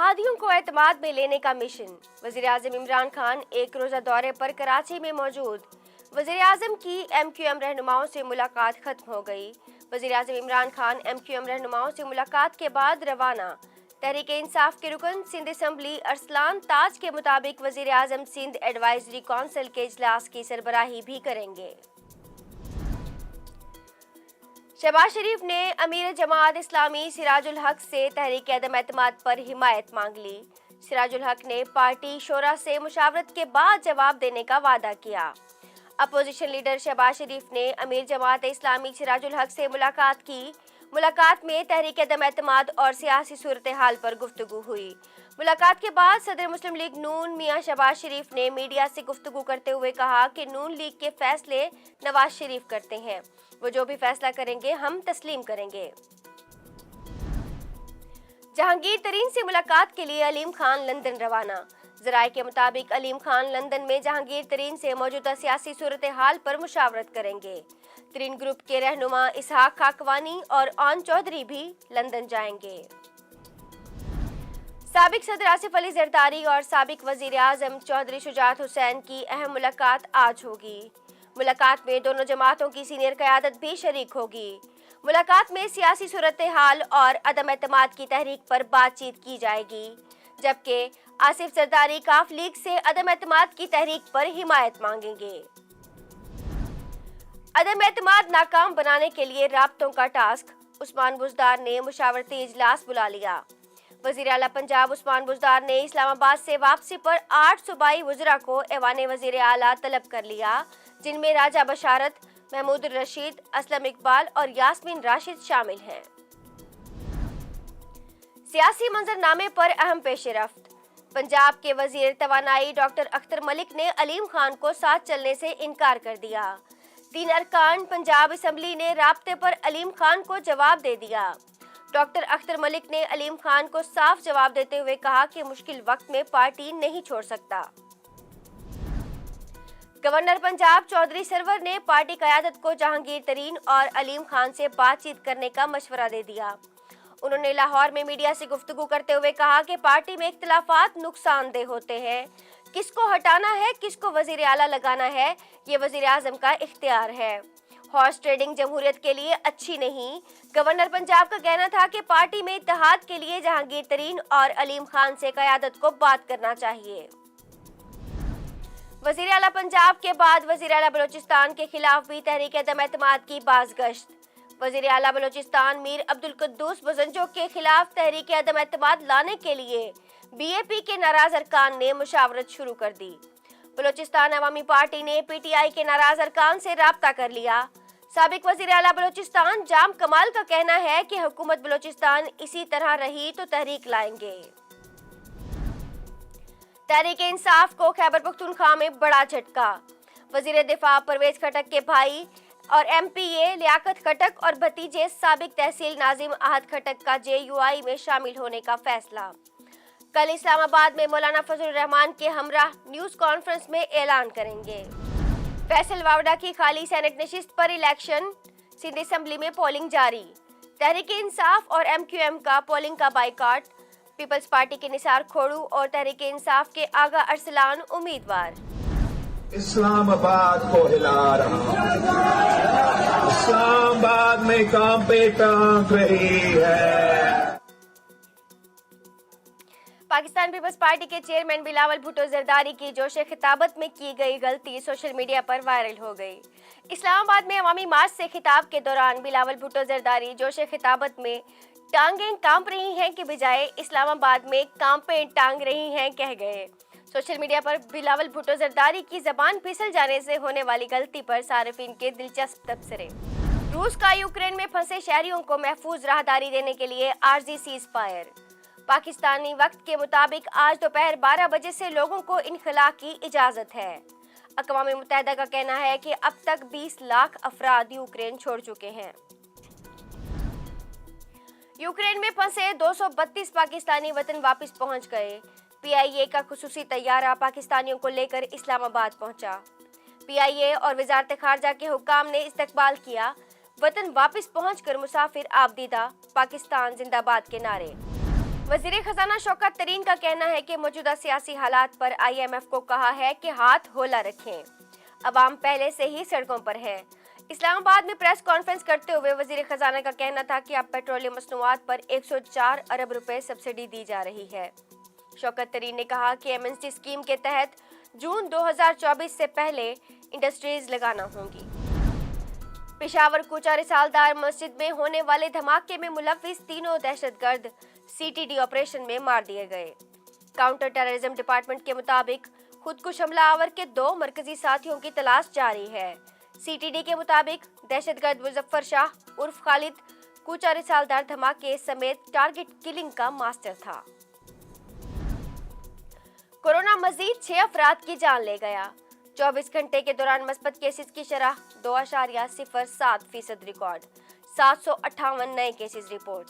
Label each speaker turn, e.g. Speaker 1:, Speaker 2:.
Speaker 1: इत्तेहादियों को एतमाद में लेने का मिशन। वज़ीर-ए-आज़म इमरान खान एक रोज़ा दौरे पर कराची में मौजूद। वज़ीर-ए-आज़म की MQM रहनुमाओं से मुलाकात खत्म हो गई। वज़ीर-ए-आज़म इमरान खान MQM रहनुमाओं से मुलाकात के बाद रवाना। तहरीक इंसाफ के रुकन सिंध असम्बली अरसलान ताज के मुताबिक वज़ीर-ए-आज़म सिंध एडवाइजरी काउंसिल के इजलास की सरबराही भी करेंगे। शहबाज शरीफ ने अमीर जमात इस्लामी सिराजुल हक से तहरीक अदम एतमाद पर हिमायत मांग ली। सिराजुल हक ने पार्टी शोरा से मुशावरत के बाद जवाब देने का वादा किया। अपोजिशन लीडर शहबाज शरीफ ने अमीर जमात इस्लामी सिराजुल हक से मुलाकात की। मुलाकात में तहरीक अदम एतमाद और सियासी सूरत हाल पर गुफ्तगू हुई। मुलाकात के बाद सदर मुस्लिम लीग नून मियां शहबाज शरीफ ने मीडिया से गुफ्तगू करते हुए कहा कि नून लीग के फैसले नवाज शरीफ करते हैं, वो जो भी फैसला करेंगे हम तस्लीम करेंगे। जहांगीर तरीन से मुलाकात के लिए अलीम खान लंदन रवाना। ज़राए के मुताबिक अलीम खान लंदन में जहांगीर तरीन से मौजूदा सियासी सूरत हाल पर मुशावरत करेंगे। तरीन ग्रुप के रहनुमा इसहाक खाकवानी और आन चौधरी भी लंदन जाएंगे। साबिक सदर आसिफ अली जरदारी और साबिक वजीर आजम चौधरी शुजात हुसैन की अहम मुलाकात आज होगी। मुलाकात में दोनों जमातों की सीनियर क़यादत भी शरीक होगी। मुलाकात में सियासी सूरत हाल और अदम एतमाद की तहरीक पर बातचीत की जाएगी, जबकि आसिफ जरदारी काफ लीग से अदम एतमाद की तहरीक पर हिमायत मांगेंगे। अदम एतमाद नाकाम बनाने के लिए राब्तों का टास्क। उस्मान बुज़दार ने मुशावरती इजलास बुला लिया। वज़ीर आला पंजाब उस्मान बुज़दार ने इस्लामाबाद से वापसी पर 8 सूबाई वज़रा को ऐवान वज़ीर आला तलब कर लिया, जिनमें राजा बशारत, महमूद रशीद, असलम इकबाल और यास्मीन राशिद शामिल हैं। सियासी मंजरनामे पर अहम पेशरफ्त। पंजाब के वजीर तवानाई डॉक्टर अख्तर मलिक ने अलीम खान को साथ चलने से इनकार कर दिया। 3 अरकान पंजाब असम्बली ने राब्ते पर अलीम खान को जवाब दे दिया। डॉक्टर अख्तर मलिक ने अलीम खान को साफ जवाब देते हुए कहा कि मुश्किल वक्त में पार्टी नहीं छोड़ सकता। गवर्नर पंजाब चौधरी सरवर ने पार्टी क़यादत को जहांगीर तरीन और अलीम खान से बातचीत करने का मशवरा दे दिया। उन्होंने लाहौर में मीडिया से गुफ्तगू करते हुए कहा कि पार्टी में इख्तिलाफात नुकसानदेह होते हैं। किसको हटाना है, किसको वजीर आला लगाना है, ये वजीर आजम का इख्तियार है। हॉर्स ट्रेडिंग जमहूरियत के लिए अच्छी नहीं। गवर्नर पंजाब का कहना था कि पार्टी में इत्तेहाद के लिए जहांगीर तरीन और अलीम खान से क़यादत को बात करना चाहिए। वज़ीर आला पंजाब के बाद वज़ीर आला बलोचिस्तान के खिलाफ भी तहरीक अदम एतमाद की बाज़गश्त। वज़ीर आला बलोचिस्तान मीर अब्दुल कुद्दूस बजंजो के खिलाफ तहरीक अदम एतमाद लाने के लिए BAP के नाराज अरकान ने मुशावरत शुरू कर दी। बलोचिस्तान अवामी पार्टी ने PTI के नाराज अरकान से राब्ता कर लिया। साबिक वज़ीर आला बलोचिस्तान जाम कमाल का कहना है कि हुकूमत बलोचिस्तान इसी तरह रही तो तहरीक लाएंगे। तहरीक इंसाफ को खैबर पख्तूनख्वा में बड़ा झटका। वज़ीर दिफा परवेज खटक के भाई और MPA लियाकत खटक और भतीजे साबिक तहसील नाजिम आहद खटक का JUI में शामिल होने का फैसला। कल इस्लामाबाद में मौलाना फजलुर रहमान के हमरा न्यूज़ कॉन्फ्रेंस में ऐलान करेंगे। फैसल वावड़ा की खाली सेनेट नशिस्त पर इलेक्शन। सिंध असम्बली में पोलिंग जारी। तहरीक इंसाफ और MQM का पोलिंग का बाइकाट। पीपल्स पार्टी के निसार खोड़ू और तहरीक इंसाफ के आगा अरसलान उम्मीदवार।
Speaker 2: इस्लामाबाद को हिला रहा, इस्लामाबाद में कांपे टांक रही है।
Speaker 1: पाकिस्तान पीपल्स पार्टी के चेयरमैन बिलावल भुट्टो जरदारी की जोशे खिताबत में की गई गलती सोशल मीडिया पर वायरल हो गई। इस्लामाबाद में अवामी मार्च से खिताब के दौरान बिलावल भुट्टो जरदारी जोशे खिताबत में टांगें कांप रही हैं के बजाय इस्लामाबाद में कांपें टांग रही हैं कह गए। सोशल मीडिया पर बिलावल भुट्टो जरदारी की जबान फिसल जाने से होने वाली गलती पर सारिफिन के दिलचस्प तबसरे। रूस का यूक्रेन में फंसे शहरियों को महफूज राहदारी देने के लिए आर्जी सीज फायर। पाकिस्तानी वक्त के मुताबिक आज दोपहर 12 बजे से लोगों को इनखला की इजाजत है। अक़वाम मुत्तहिदा का कहना है कि अब तक 20 लाख अफराद यूक्रेन छोड़ चुके हैं। यूक्रेन में फंसे 232 पाकिस्तानी वतन वापस पहुंच गए। PIA का खुसूसी तैयारा पाकिस्तानियों को लेकर इस्लामाबाद पहुंचा। PIA और वजारत खारजा के हुक्काम ने इस्तकबाल किया। वतन वापस पहुंचकर मुसाफिर आबदीदा, पाकिस्तान जिंदाबाद के नारे। वज़ीर खजाना शौकत तरीन का कहना है कि मौजूदा सियासी हालात पर IMF को कहा है कि हाथ होला रखें। अवाम पहले से ही सड़कों पर है। इस्लामाबाद में प्रेस कॉन्फ्रेंस करते हुए वज़ीर खजाना का कहना था कि अब पेट्रोलियम मसनूआत पर 104 अरब रुपए सब्सिडी दी जा रही है। शौकत तरीन ने कहा कि MNC स्कीम के तहत जून 2024 से पहले इंडस्ट्रीज लगाना होंगी। पेशावर कूचा रिसालदार मस्जिद में होने वाले धमाके में मुलव्विस तीनों दहशतगर्द CTD ऑपरेशन में मार दिए गए। काउंटर टेररिज्म डिपार्टमेंट के मुताबिक खुदकुश हमलावर के 2 मरकजी साथियों की तलाश जारी है। CTD के मुताबिक दहशतगर्द मुजफ्फर शाह उर्फ खालिद कूचा रिसालदार धमाके समेत टारगेट किलिंग का मास्टर था। कोरोना मजीद 6 अफराद की जान ले गया। 24 घंटे के दौरान मस्बत केसेस की शरह 2.07% रिकॉर्ड, 758 नए केसेस रिपोर्ट।